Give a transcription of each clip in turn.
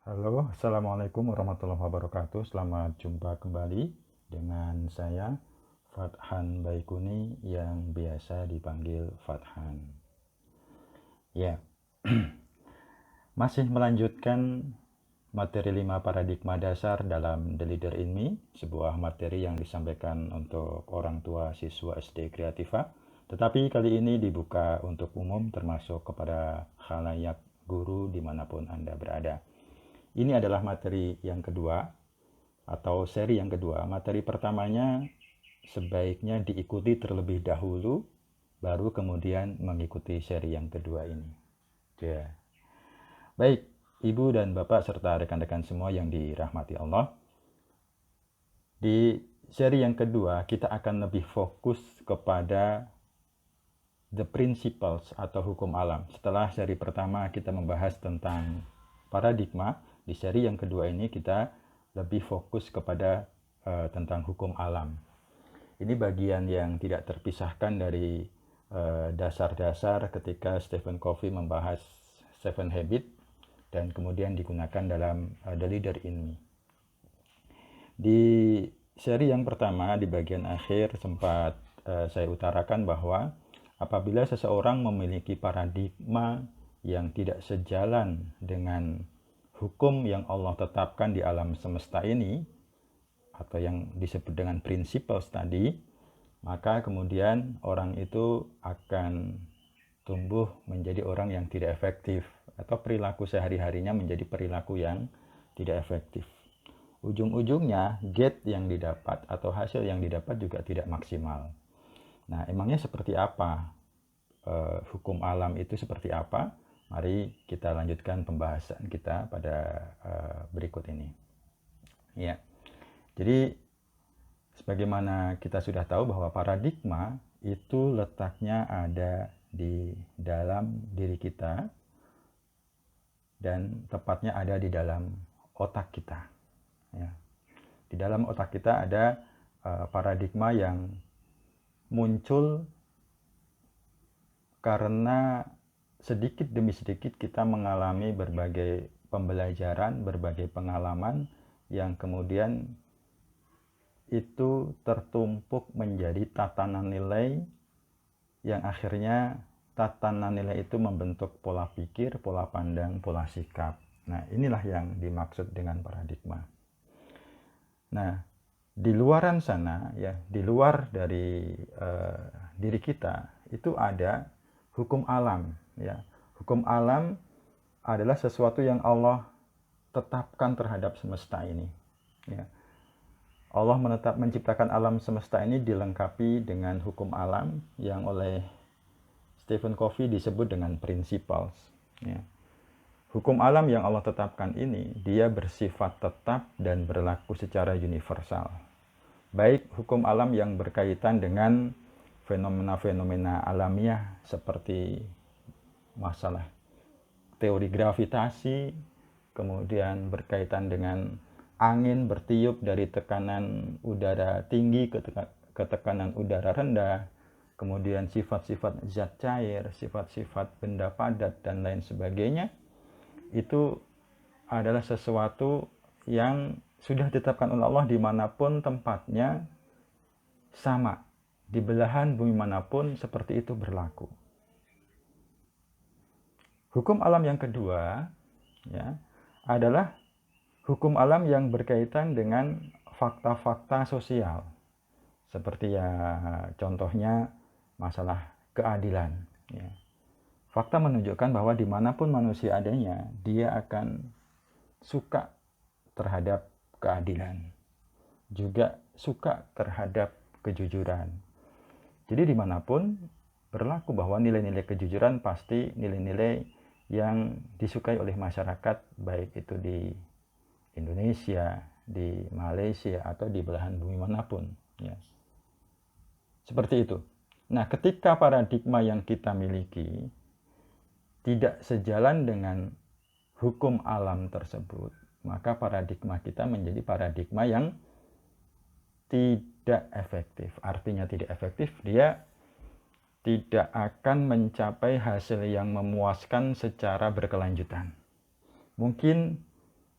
Halo, Assalamualaikum warahmatullahi wabarakatuh. Selamat jumpa kembali dengan saya, Fathan Baikuni, yang biasa dipanggil Fathan. Ya, masih melanjutkan materi 5 paradigma dasar dalam The Leader in Me, sebuah materi yang disampaikan untuk orang tua siswa SD Kreativa, tetapi kali ini dibuka untuk umum termasuk kepada khalayak guru dimanapun Anda berada. Ini adalah materi yang kedua atau seri yang kedua. Materi pertamanya sebaiknya diikuti terlebih dahulu, baru kemudian mengikuti seri yang kedua ini. Ya. Baik, Ibu dan Bapak serta rekan-rekan semua yang dirahmati Allah. Di seri yang kedua kita akan lebih fokus kepada the principles atau hukum alam. Setelah seri pertama kita membahas tentang paradigma, di seri yang kedua ini kita lebih fokus kepada tentang hukum alam. Ini bagian yang tidak terpisahkan dari dasar-dasar ketika Stephen Covey membahas Seven Habits dan kemudian digunakan dalam The Leader in Me. Di seri yang pertama, di bagian akhir sempat saya utarakan bahwa apabila seseorang memiliki paradigma yang tidak sejalan dengan hukum yang Allah tetapkan di alam semesta ini, atau yang disebut dengan principles tadi, maka kemudian orang itu akan tumbuh menjadi orang yang tidak efektif, atau perilaku sehari-harinya menjadi perilaku yang tidak efektif. Ujung-ujungnya gate yang didapat atau hasil yang didapat juga tidak maksimal. Nah, emangnya seperti apa? Hukum alam itu seperti apa? Mari kita lanjutkan pembahasan kita pada berikut ini. Ya. Jadi sebagaimana kita sudah tahu bahwa paradigma itu letaknya ada di dalam diri kita dan tepatnya ada di dalam otak kita. Ya. Di dalam otak kita ada paradigma yang muncul karena sedikit demi sedikit kita mengalami berbagai pembelajaran, berbagai pengalaman yang kemudian itu tertumpuk menjadi tatanan nilai yang akhirnya tatanan nilai itu membentuk pola pikir, pola pandang, pola sikap. Nah, inilah yang dimaksud dengan paradigma. Nah, di luaran sana, ya, di luar dari diri kita itu ada hukum alam. Ya, hukum alam adalah sesuatu yang Allah tetapkan terhadap semesta ini. Ya. Allah menciptakan alam semesta ini dilengkapi dengan hukum alam yang oleh Stephen Covey disebut dengan principles. Ya. Hukum alam yang Allah tetapkan ini, dia bersifat tetap dan berlaku secara universal. Baik hukum alam yang berkaitan dengan fenomena-fenomena alamiah seperti masalah teori gravitasi, kemudian berkaitan dengan angin bertiup dari tekanan udara tinggi ke tekanan udara rendah, kemudian sifat-sifat zat cair, sifat-sifat benda padat, dan lain sebagainya, itu adalah sesuatu yang sudah ditetapkan oleh Allah dimanapun tempatnya sama. Di belahan bumi manapun seperti itu berlaku. Hukum alam yang kedua, ya, adalah hukum alam yang berkaitan dengan fakta-fakta sosial. Seperti ya contohnya masalah keadilan. Ya. Fakta menunjukkan bahwa dimanapun manusia adanya, dia akan suka terhadap keadilan. Juga suka terhadap kejujuran. Jadi dimanapun berlaku bahwa nilai-nilai kejujuran pasti nilai-nilai yang disukai oleh masyarakat, baik itu di Indonesia, di Malaysia, atau di belahan bumi manapun. Ya. Seperti itu. Nah, ketika paradigma yang kita miliki tidak sejalan dengan hukum alam tersebut, maka paradigma kita menjadi paradigma yang tidak efektif. Artinya tidak efektif, dia tidak akan mencapai hasil yang memuaskan secara berkelanjutan. Mungkin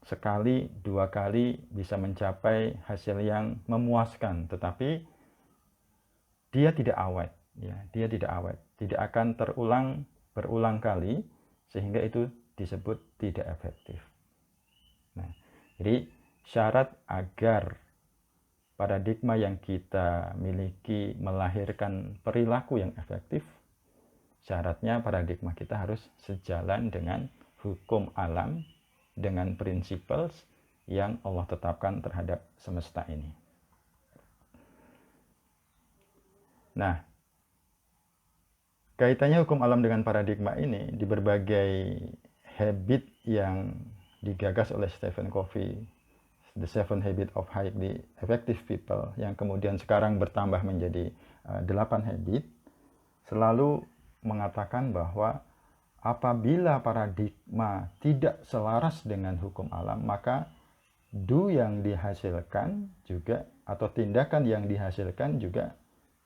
sekali, 2 kali bisa mencapai hasil yang memuaskan, tetapi dia tidak awet, ya, dia tidak awet, tidak akan berulang kali, sehingga itu disebut tidak efektif. Nah, jadi syarat agar paradigma yang kita miliki melahirkan perilaku yang efektif, syaratnya paradigma kita harus sejalan dengan hukum alam, dengan prinsipal yang Allah tetapkan terhadap semesta ini. Nah, kaitannya hukum alam dengan paradigma ini di berbagai habit yang digagas oleh Stephen Covey, The 7 Habits of Highly Effective People, yang kemudian sekarang bertambah menjadi 8 habit, selalu mengatakan bahwa apabila paradigma tidak selaras dengan hukum alam, maka yang dihasilkan juga, atau tindakan yang dihasilkan juga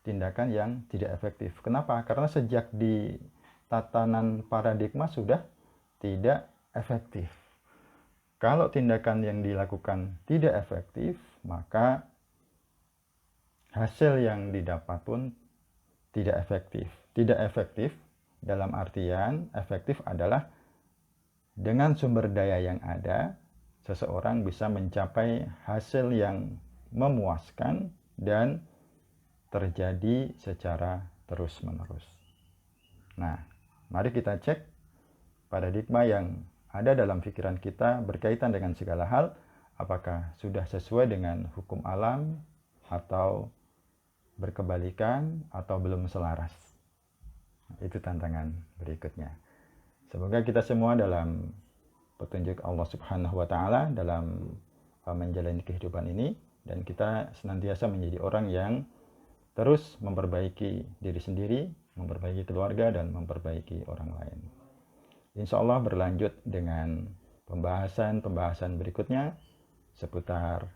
tindakan yang tidak efektif. Kenapa? Karena sejak di tatanan paradigma sudah tidak efektif. Kalau tindakan yang dilakukan tidak efektif, maka hasil yang didapat pun tidak efektif. Tidak efektif dalam artian efektif adalah dengan sumber daya yang ada, seseorang bisa mencapai hasil yang memuaskan dan terjadi secara terus-menerus. Nah, mari kita cek paradigma yang ada dalam pikiran kita berkaitan dengan segala hal, apakah sudah sesuai dengan hukum alam atau berkebalikan atau belum selaras. Itu tantangan berikutnya. Semoga kita semua dalam petunjuk Allah Subhanahu wa Ta'ala dalam menjalani kehidupan ini, dan kita senantiasa menjadi orang yang terus memperbaiki diri sendiri, memperbaiki keluarga, dan memperbaiki orang lain. Insya Allah berlanjut dengan pembahasan berikutnya seputar